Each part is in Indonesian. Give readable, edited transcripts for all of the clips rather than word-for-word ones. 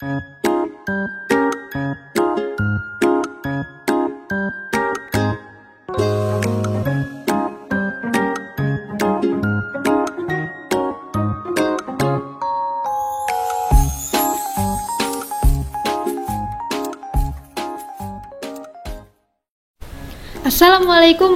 Assalamualaikum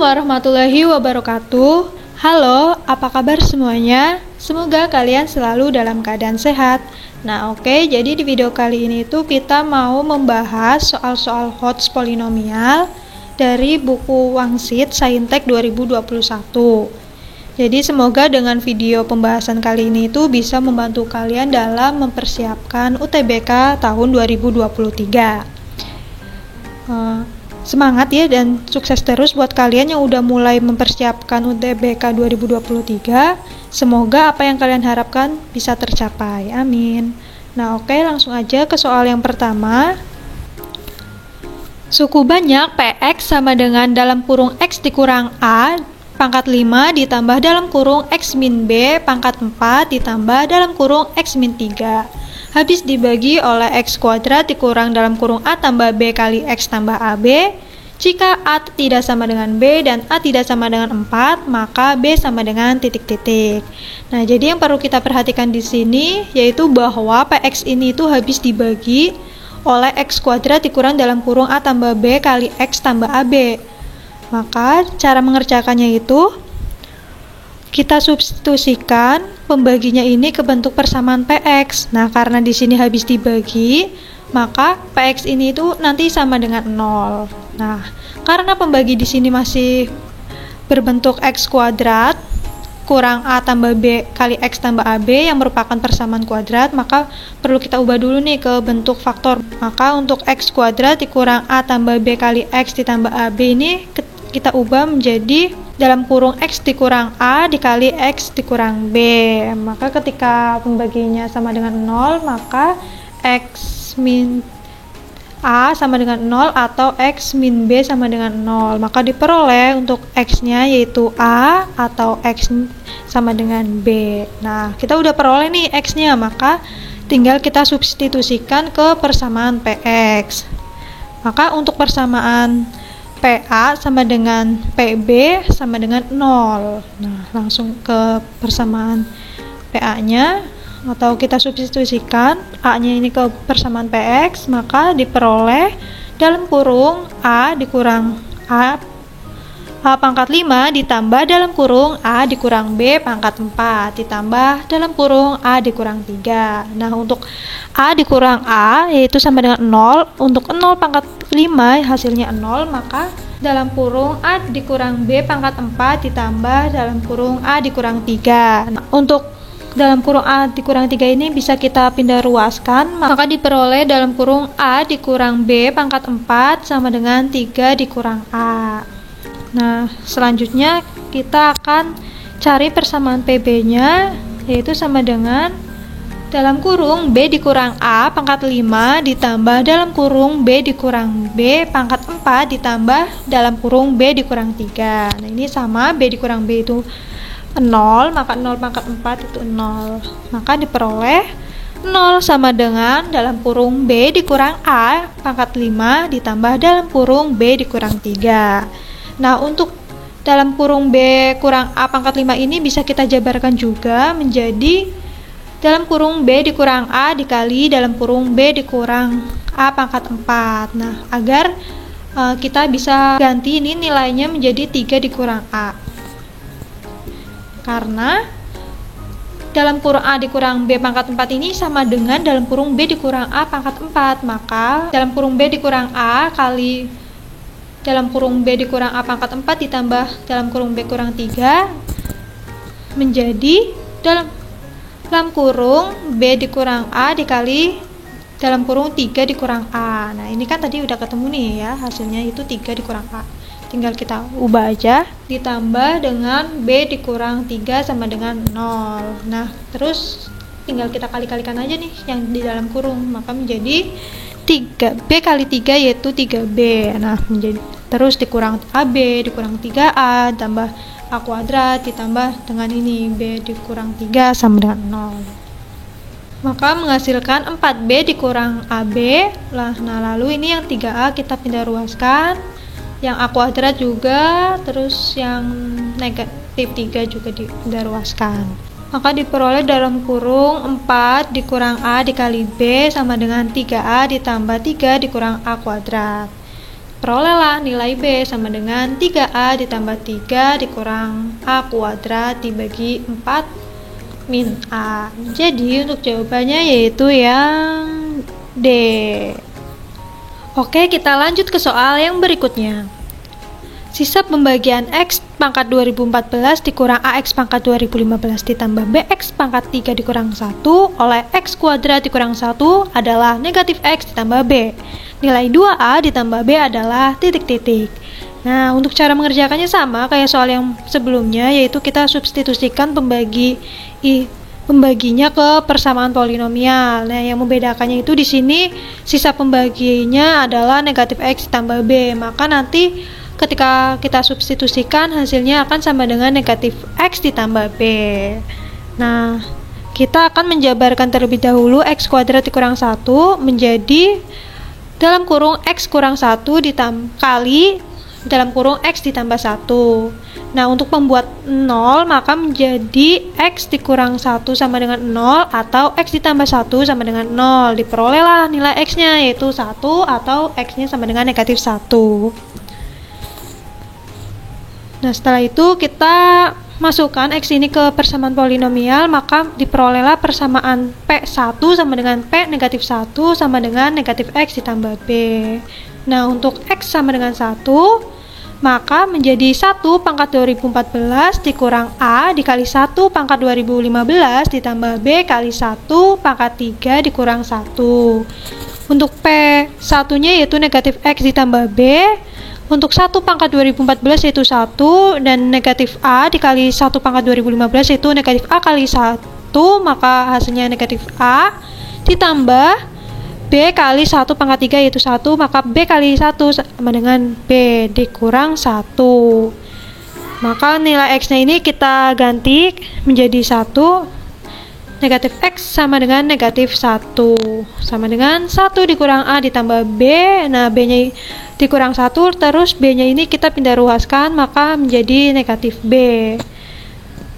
warahmatullahi wabarakatuh. Halo, apa kabar semuanya? Semoga kalian selalu dalam keadaan sehat. Nah, oke, jadi di video kali ini tuh kita mau membahas soal-soal Hodge polinomial dari buku Wangsit Saintek 2021. Jadi semoga dengan video pembahasan kali ini tuh bisa membantu kalian dalam mempersiapkan UTBK tahun 2023. Semangat ya, dan sukses terus buat kalian yang udah mulai mempersiapkan UTBK 2023. Semoga apa yang kalian harapkan bisa tercapai. Amin. Nah, oke, langsung aja ke soal yang pertama. Suku banyak PX sama dengan dalam kurung X dikurang A pangkat 5 ditambah dalam kurung X min B pangkat 4 ditambah dalam kurung X min 3. Habis dibagi oleh X kuadrat dikurang dalam kurung A tambah B kali X tambah AB. Jika A tidak sama dengan B dan A tidak sama dengan 4, maka B sama dengan titik-titik. Nah, jadi yang perlu kita perhatikan di sini yaitu bahwa PX ini itu habis dibagi oleh X kuadrat dikurang dalam kurung A tambah B kali X tambah AB. Maka cara mengerjakannya itu kita substitusikan pembaginya ini ke bentuk persamaan PX. Nah, karena di sini habis dibagi, maka PX ini itu nanti sama dengan 0. Nah, karena pembagi di sini masih berbentuk X kuadrat kurang A tambah B kali X tambah AB yang merupakan persamaan kuadrat, maka perlu kita ubah dulu nih ke bentuk faktor. Maka untuk X kuadrat dikurang A tambah B kali X ditambah AB ini kita ubah menjadi dalam kurung X dikurang A dikali X dikurang B. Maka ketika pembaginya sama dengan 0, maka X min A sama dengan 0 atau X min B sama dengan 0. Maka diperoleh untuk X-nya yaitu A atau X sama dengan B. Nah, kita udah peroleh nih X-nya, maka tinggal kita substitusikan ke persamaan PX. Maka untuk persamaan PA sama dengan PB sama dengan 0. Nah, langsung ke persamaan PA-nya atau kita substitusikan A-nya ini ke persamaan PX, maka diperoleh dalam kurung A dikurang A pangkat 5 ditambah dalam kurung A dikurang B pangkat 4 ditambah dalam kurung A dikurang 3. Nah, untuk A dikurang A yaitu sama dengan 0. Untuk 0 pangkat 5 hasilnya 0, maka dalam kurung A dikurang B pangkat 4 ditambah dalam kurung A dikurang 3. Nah, untuk dalam kurung A dikurang 3 ini bisa kita pindah ruaskan, maka diperoleh dalam kurung A dikurang B pangkat 4 sama dengan 3 dikurang A. Nah, selanjutnya kita akan cari persamaan PB-nya, yaitu sama dengan dalam kurung B dikurang A pangkat 5 ditambah dalam kurung B dikurang B pangkat 4 ditambah dalam kurung B dikurang 3. Nah, ini sama, B dikurang B itu 0, maka 0 pangkat 4 itu 0. Maka diperoleh 0 sama dengan dalam kurung B dikurang A pangkat 5 ditambah dalam kurung B dikurang 3. Nah, untuk dalam kurung B kurang A pangkat 5 ini bisa kita jabarkan juga menjadi dalam kurung B dikurang A dikali dalam kurung B dikurang A pangkat 4. Nah, agar kita bisa ganti ini nilainya menjadi 3 dikurang A. Karena dalam kurung A dikurang B pangkat 4 ini sama dengan dalam kurung B dikurang A pangkat 4. Maka dalam kurung B dikurang A kali dalam kurung B dikurang A pangkat 4 ditambah dalam kurung B kurang 3 menjadi dalam kurung B dikurang A dikali dalam kurung 3 dikurang A. Nah, ini kan tadi udah ketemu nih ya, hasilnya itu 3 dikurang A. Tinggal kita ubah aja, ditambah dengan B dikurang 3 sama dengan 0. Nah, terus tinggal kita kali-kalikan aja nih yang di dalam kurung, maka menjadi 3B kali 3 yaitu 3B. Nah, menjadi terus dikurang AB dikurang 3A tambah A kuadrat ditambah dengan ini B dikurang 3 sama dengan 0. maka menghasilkan 4B dikurang AB. Nah, lalu ini yang 3A kita pindah ruaskan, yang A kuadrat juga, terus yang negatif 3 juga dipindah ruaskan. Maka diperoleh dalam kurung 4 dikurang A dikali B sama dengan 3A ditambah 3 dikurang A kuadrat. Perolehlah nilai B sama dengan 3A ditambah 3 dikurang A kuadrat dibagi 4 min A. Jadi untuk jawabannya yaitu yang D. Oke, kita lanjut ke soal yang berikutnya. Sisa pembagian X pangkat 2014 dikurang AX pangkat 2015 ditambah BX pangkat 3 dikurang 1 oleh X kuadrat dikurang 1 adalah negatif X ditambah B. Nilai 2A ditambah B adalah titik-titik. Nah, untuk cara mengerjakannya sama kayak soal yang sebelumnya, yaitu kita substitusikan pembaginya ke persamaan polinomial. Nah, yang membedakannya itu di sini sisa pembaginya adalah negatif X ditambah B. Maka nanti ketika kita substitusikan hasilnya akan sama dengan negatif X ditambah B. Nah, kita akan menjabarkan terlebih dahulu X kuadrat dikurang 1 menjadi dalam kurung X kurang 1 kali dalam kurung X ditambah 1. Nah, untuk membuat 0 maka menjadi X dikurang 1 sama dengan 0 atau X ditambah 1 sama dengan 0. Diperolehlah nilai X-nya yaitu 1 atau X-nya sama dengan negatif 1. Nah, setelah itu kita masukkan X ini ke persamaan polinomial, maka diperolehlah persamaan P1 sama dengan P negatif 1 sama dengan negatif X ditambah B. Nah, untuk X sama dengan 1, maka menjadi 1 pangkat 2014 dikurang A dikali 1 pangkat 2015 ditambah B kali 1 pangkat 3 dikurang 1. Untuk P1 nya yaitu negatif X ditambah B. Untuk 1 pangkat 2014 yaitu 1 dan negatif A dikali 1 pangkat 2015 yaitu negatif A kali 1, maka hasilnya negatif A ditambah B kali 1 pangkat 3 yaitu 1, maka B kali 1 sama dengan B dikurang 1. Maka nilai X-nya ini kita ganti menjadi 1, negatif X sama dengan negatif 1, sama dengan 1 dikurang A ditambah B. Nah, B-nya dikurang 1, terus B-nya ini kita pindah ruaskan, maka menjadi negatif B.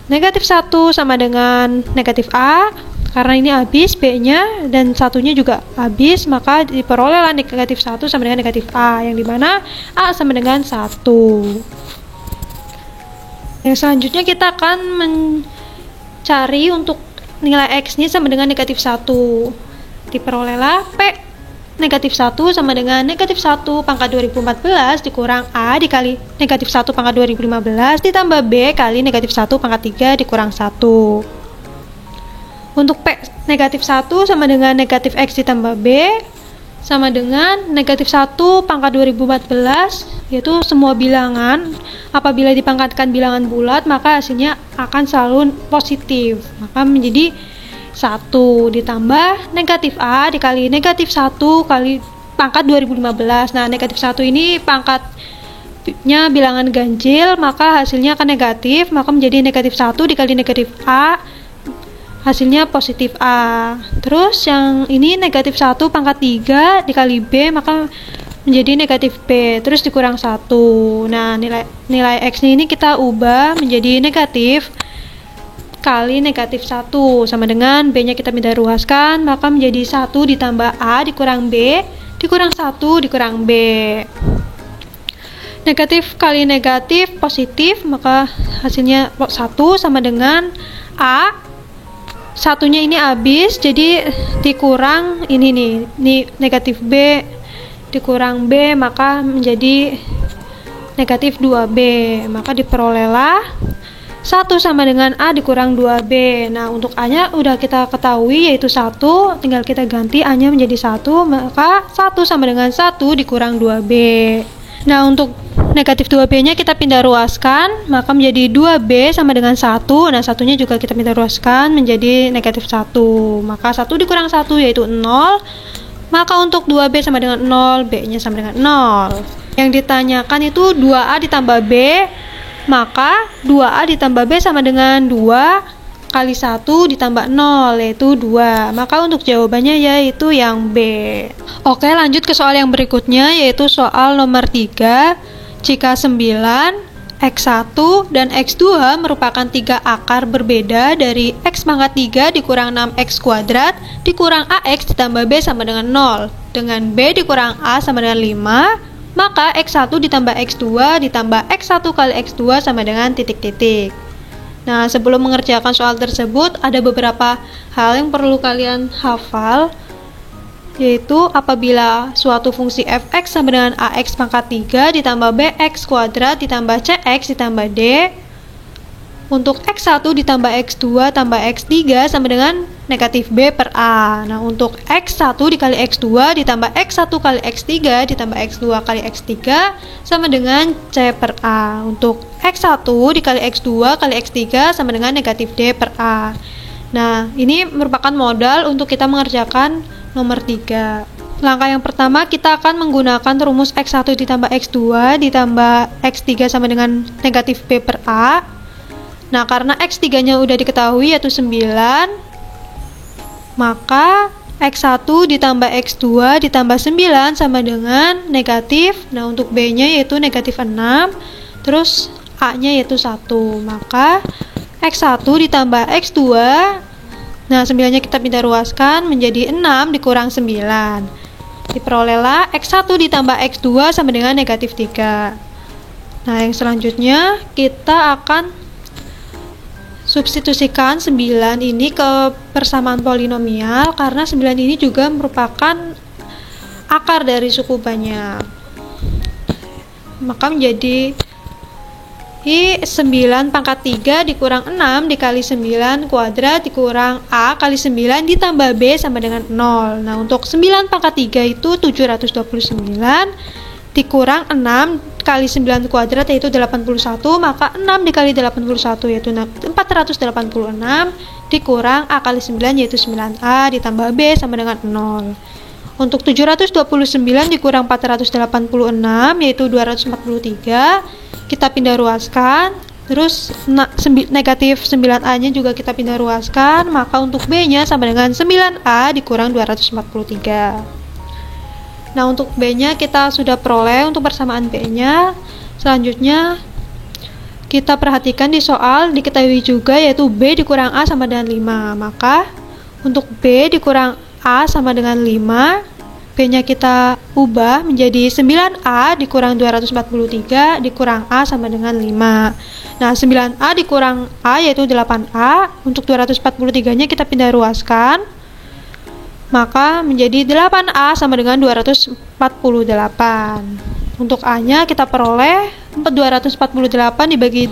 Negatif 1 sama dengan negatif A, karena ini habis B-nya dan satunya juga habis, maka diperolehlah negatif 1 sama dengan negatif A, yang dimana A sama dengan 1. Yang selanjutnya kita akan mencari untuk nilai X-nya sama dengan negatif 1. Diperolehlah P negatif 1 sama dengan negatif 1 pangkat 2014 dikurang A dikali negatif 1 pangkat 2015 ditambah B kali negatif 1 pangkat 3 dikurang 1. Untuk P negatif 1 sama dengan negatif X ditambah B sama dengan negatif 1 pangkat 2014, yaitu semua bilangan apabila dipangkatkan bilangan bulat maka hasilnya akan selalu positif, maka menjadi 1 ditambah negatif A dikali negatif 1 kali pangkat 2015. Nah, negatif 1 ini pangkatnya bilangan ganjil, maka hasilnya akan negatif, maka menjadi negatif 1 dikali negatif A, hasilnya positif A. Terus yang ini negatif 1 pangkat 3 dikali B, maka menjadi negatif B, terus dikurang 1. Nah, nilai X-nya ini kita ubah menjadi negatif kali negatif 1 sama dengan B-nya kita pindah ruaskan, maka menjadi 1 ditambah A dikurang B dikurang 1 dikurang B. Negatif kali negatif positif, maka hasilnya 1 sama dengan A. Satunya ini habis, jadi dikurang ini negatif B dikurang B, maka menjadi negatif 2B, maka diperolehlah 1 sama dengan A dikurang 2B. Nah, untuk A-nya udah kita ketahui yaitu 1, tinggal kita ganti A-nya menjadi 1, maka 1 sama dengan 1 dikurang 2B. Nah, untuk negatif 2B-nya kita pindah ruaskan, maka menjadi 2B sama dengan 1. Nah, satunya juga kita pindah ruaskan menjadi negatif 1, maka 1 dikurang 1 yaitu 0, maka untuk 2B sama dengan 0, B-nya sama dengan 0. Yang ditanyakan itu 2A ditambah B, maka 2A ditambah B sama dengan 2, kali 1 ditambah 0, yaitu 2. Maka untuk jawabannya yaitu yang B. Oke, lanjut ke soal yang berikutnya, yaitu soal nomor 3. Jika 9, X1 dan X2 merupakan 3 akar berbeda dari X pangkat 3 dikurang 6X kuadrat dikurang AX ditambah B sama dengan 0, dengan B dikurang A sama dengan 5, maka X1 ditambah X2 ditambah X1 kali X2 sama dengan titik-titik. Nah, sebelum mengerjakan soal tersebut, ada beberapa hal yang perlu kalian hafal, yaitu apabila suatu fungsi fx sama dengan ax pangkat 3 ditambah bx kuadrat ditambah cx ditambah d, untuk x1 ditambah x2 tambah x3 sama dengan negatif b per a. Nah, untuk x1 dikali x2 ditambah x1 kali x3 ditambah x2 kali x3 sama dengan c per a. Untuk x1 dikali x2 kali x3 sama dengan negatif d per a. Nah, ini merupakan modal untuk kita mengerjakan nomor 3. Langkah yang pertama, kita akan menggunakan rumus X1 ditambah X2 ditambah X3 sama dengan negatif B per A. Nah, karena X3 nya udah diketahui yaitu 9, maka X1 ditambah X2 ditambah 9 sama dengan negatif. Nah, untuk B nya yaitu negatif 6, terus A nya yaitu 1. Maka X1 ditambah X2, nah 9 nya kita pindah ruaskan menjadi 6 dikurang 9. Diperolehlah X1 ditambah X2 sama dengan negatif 3. Nah, yang selanjutnya kita akan substitusikan 9 ini ke persamaan polinomial, karena 9 ini juga merupakan akar dari suku banyak. Maka menjadi 9 pangkat 3 dikurang 6 dikali 9 kuadrat dikurang A kali 9 ditambah B sama dengan 0. Nah, untuk 9 pangkat 3 itu 729 dikurang 6 kali 9 kuadrat yaitu 81, maka 6 dikali 81 yaitu 486 dikurang A kali 9 yaitu 9A ditambah B sama dengan 0. Untuk 729 dikurang 486 yaitu 243, kita pindah ruaskan, terus negatif 9A nya juga kita pindah ruaskan, maka untuk B nya sama dengan 9A dikurang 243. Nah, untuk B nya kita sudah peroleh untuk persamaan B nya. Selanjutnya kita perhatikan di soal diketahui juga yaitu B dikurang A sama dengan 5, maka untuk B dikurang A sama dengan 5, B nya kita ubah menjadi 9A dikurang 243 dikurang A sama dengan 5. Nah, 9A dikurang A yaitu 8A. Untuk 243 nya kita pindah ruaskan, maka menjadi 8A sama dengan 248. Untuk A nya kita peroleh 248 dibagi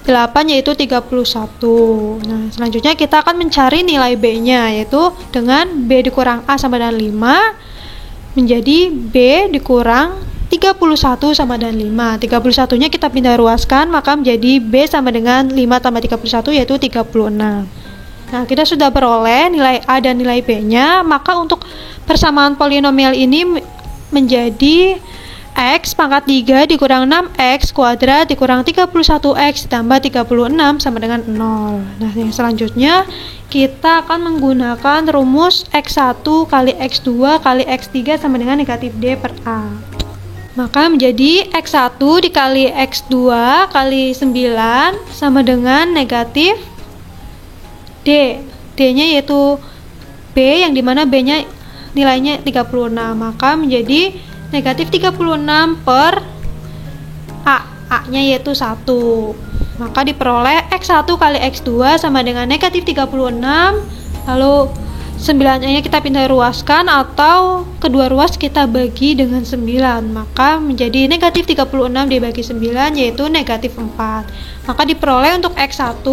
8 yaitu 31. Nah, selanjutnya kita akan mencari nilai B nya, yaitu dengan B dikurang A sama dengan 5 menjadi B dikurang 31 sama dengan 5. 31 nya kita pindah ruaskan, maka menjadi B sama dengan 5 tambah 31 yaitu 36. Nah, kita sudah beroleh nilai A dan nilai B nya, maka untuk persamaan polinomial ini menjadi X pangkat 3 dikurang 6X kuadrat dikurang 31X ditambah 36 sama dengan 0. Nah, yang selanjutnya kita akan menggunakan rumus X1 kali X2 kali X3 sama dengan negatif D per A. Maka menjadi X1 dikali X2 kali 9 sama dengan negatif D. D-nya yaitu B, yang dimana B-nya nilainya 36. Maka menjadi negatif 36 per A. A-nya yaitu 1. Maka diperoleh X1 kali X2 sama dengan negatif 36, lalu 9-nya kita pindah ruaskan atau kedua ruas kita bagi dengan 9, maka menjadi negatif 36 dibagi 9 yaitu negatif 4. Maka diperoleh untuk X1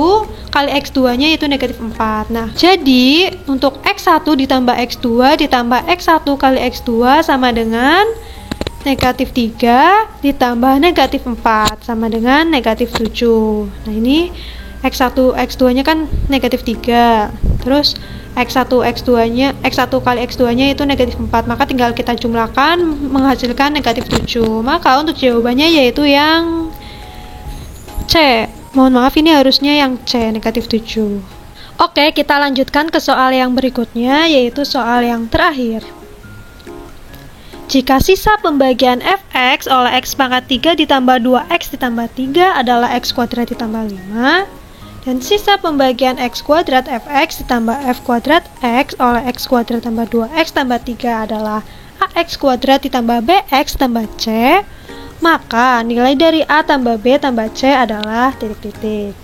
kali X2 nya yaitu negatif 4. Nah, jadi untuk X1 ditambah X2 ditambah X1 kali X2 sama dengan negatif 3 ditambah negatif 4 sama dengan negatif 7. Nah, ini X1 X2 nya kan negatif 3, terus X1 X2 nya X1 kali X2 nya itu negatif 4, maka tinggal kita jumlahkan menghasilkan negatif 7. Maka untuk jawabannya yaitu yang C. Mohon maaf, ini harusnya yang C, negatif 7. Oke, kita lanjutkan ke soal yang berikutnya, yaitu soal yang terakhir. Jika sisa pembagian fx oleh x pangkat 3 ditambah 2x ditambah 3 adalah x kuadrat ditambah 5, dan sisa pembagian x kuadrat fx ditambah f kuadrat x oleh x kuadrat tambah 2x tambah 3 adalah ax kuadrat ditambah bx tambah c, maka nilai dari a tambah b tambah c adalah titik-titik.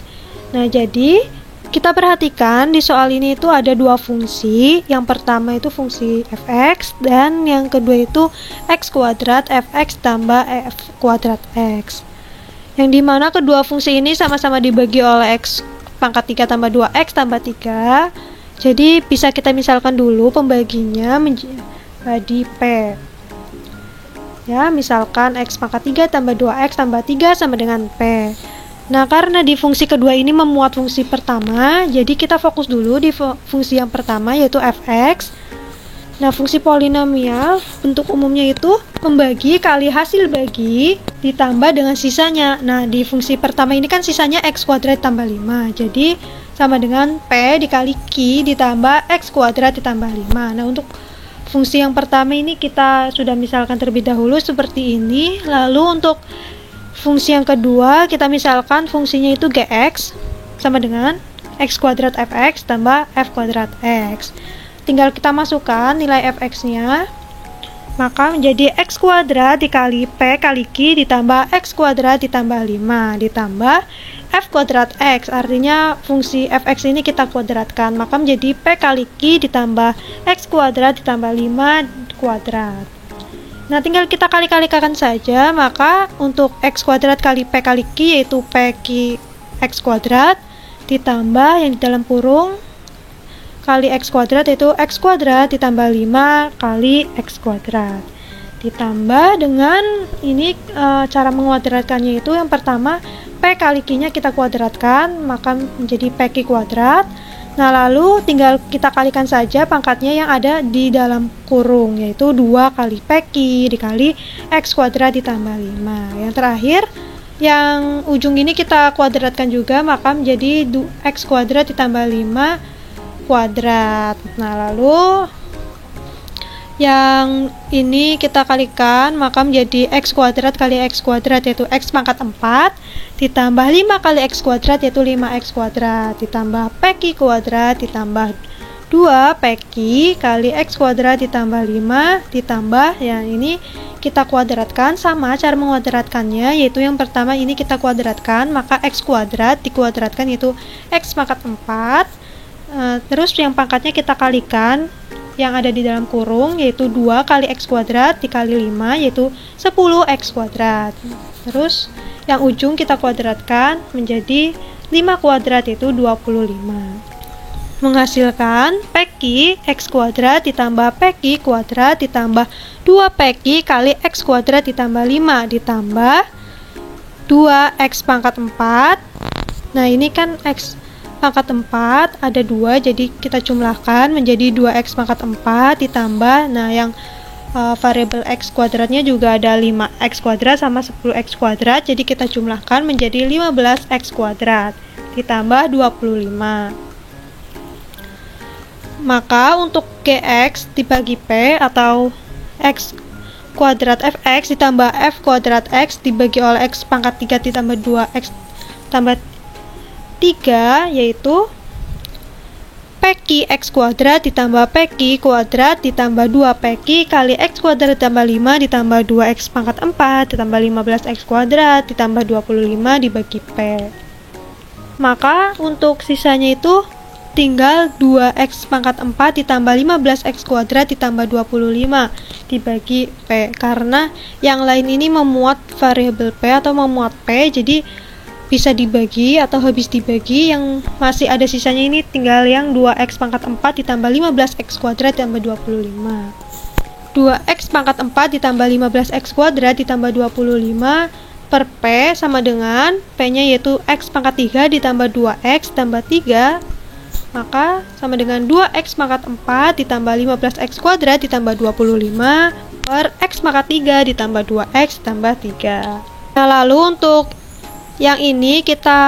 Nah, jadi kita perhatikan di soal ini itu ada dua fungsi. Yang pertama itu fungsi fx, dan yang kedua itu x kuadrat fx tambah f kuadrat x, yang dimana kedua fungsi ini sama-sama dibagi oleh x pangkat 3 tambah 2x tambah 3. Jadi bisa kita misalkan dulu pembaginya menjadi p. Ya, misalkan x pangkat 3 tambah 2x tambah 3 sama dengan p. Nah, karena di fungsi kedua ini memuat fungsi pertama, jadi kita fokus dulu di fungsi yang pertama, yaitu fx. Nah, fungsi polinomial bentuk umumnya itu membagi kali hasil bagi ditambah dengan sisanya. Nah, di fungsi pertama ini kan sisanya x kuadrat tambah 5, jadi sama dengan p dikali q ditambah x kuadrat ditambah 5. Nah, untuk fungsi yang pertama ini kita sudah misalkan terlebih dahulu seperti ini. Lalu untuk fungsi yang kedua, kita misalkan fungsinya itu gx sama dengan x kuadrat fx tambah f kuadrat x. Tinggal kita masukkan nilai fx-nya, maka menjadi x kuadrat dikali p kali q ditambah x kuadrat ditambah 5 ditambah f kuadrat x. Artinya fungsi fx ini kita kuadratkan, maka menjadi p kali q ditambah x kuadrat ditambah 5 kuadrat. Nah, tinggal kita kali-kalikan saja, maka untuk x kuadrat kali p kali q yaitu p q x kuadrat ditambah yang di dalam kurung kali x kuadrat yaitu x kuadrat ditambah 5 kali x kuadrat. Ditambah dengan ini cara menguadratkannya itu yang pertama p kali q-nya kita kuadratkan, maka menjadi p q kuadrat. Nah, lalu tinggal kita kalikan saja pangkatnya yang ada di dalam kurung, yaitu 2 kali pq dikali x kuadrat ditambah 5. Yang terakhir, yang ujung ini kita kuadratkan juga, maka menjadi x kuadrat ditambah 5 kuadrat. Nah, lalu yang ini kita kalikan, maka menjadi x kuadrat kali x kuadrat yaitu x pangkat 4 ditambah 5 kali x kuadrat yaitu 5x kuadrat ditambah pq kuadrat ditambah 2 pq kali x kuadrat ditambah 5 ditambah yang ini kita kuadratkan. Sama cara menguadratkannya, yaitu yang pertama ini kita kuadratkan, maka x kuadrat dikuadratkan yaitu x pangkat 4, terus yang pangkatnya kita kalikan yang ada di dalam kurung, yaitu 2 kali x kuadrat dikali 5 yaitu 10x kuadrat. Terus yang ujung kita kuadratkan menjadi 5 kuadrat yaitu 25. Menghasilkan pq x kuadrat ditambah pq kuadrat ditambah 2pq kali x kuadrat ditambah 5 ditambah 2x pangkat 4. Nah, ini kan x pangkat 4 ada 2, jadi kita jumlahkan menjadi 2x pangkat 4 ditambah, nah yang variabel x kuadratnya juga ada 5x kuadrat sama 10x kuadrat, jadi kita jumlahkan menjadi 15x kuadrat ditambah 25. Maka untuk gx dibagi p atau x kuadrat fx ditambah f kuadrat x dibagi oleh x pangkat 3 ditambah 2x tambah 3 yaitu pq x kuadrat ditambah pq kuadrat ditambah 2pq kali x kuadrat ditambah 5 ditambah 2x pangkat 4 ditambah 15x kuadrat ditambah 25 dibagi p. Maka untuk sisanya itu tinggal 2x pangkat 4 ditambah 15x kuadrat ditambah 25 dibagi p, karena yang lain ini memuat variabel p atau memuat p, jadi bisa dibagi atau habis dibagi. Yang masih ada sisanya ini tinggal yang 2x pangkat 4 ditambah 15x kuadrat ditambah 25. 2x pangkat 4 ditambah 15x kuadrat ditambah 25 per p sama dengan p nya yaitu x pangkat 3 ditambah 2x tambah 3, maka sama dengan 2x pangkat 4 ditambah 15x kuadrat ditambah 25 per x pangkat 3 ditambah 2x tambah 3. Nah, lalu untuk yang ini kita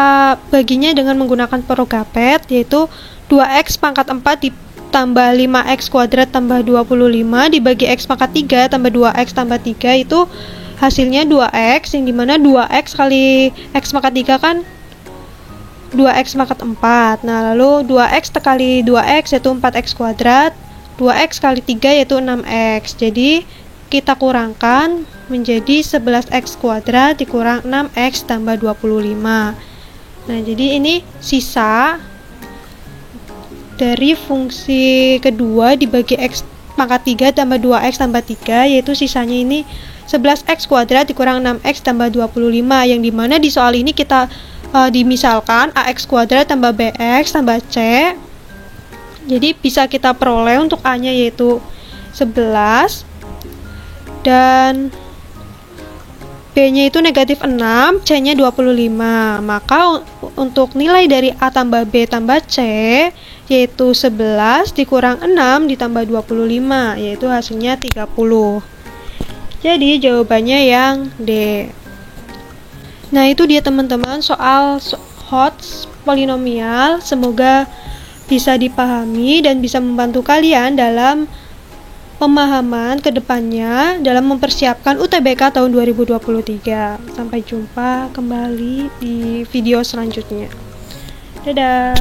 baginya dengan menggunakan progapet, yaitu 2x pangkat 4 ditambah 5x kuadrat tambah 25 dibagi x pangkat 3 tambah 2x tambah 3 itu hasilnya 2x, yang dimana 2x kali x pangkat 3 kan 2x pangkat 4. Nah, lalu 2x kali 2x yaitu 4x kuadrat, 2x kali 3 yaitu 6x. Jadi kita kurangkan menjadi 11x kuadrat dikurang 6x tambah 25. Nah, jadi ini sisa dari fungsi kedua dibagi x pangkat 3 tambah 2x tambah 3, yaitu sisanya ini 11x kuadrat dikurang 6x tambah 25, yang dimana di soal ini kita dimisalkan ax kuadrat tambah bx tambah c. Jadi bisa kita peroleh untuk a nya yaitu 11 dan b nya itu negatif 6, c nya 25. Maka untuk nilai dari a tambah b tambah c yaitu 11 dikurang 6 ditambah 25, yaitu hasilnya 30. Jadi jawabannya yang D. Nah, itu dia teman-teman soal Hodge polinomial. Semoga bisa dipahami dan bisa membantu kalian dalam pemahaman kedepannya dalam mempersiapkan UTBK tahun 2023. Sampai jumpa kembali di video selanjutnya. Dadah.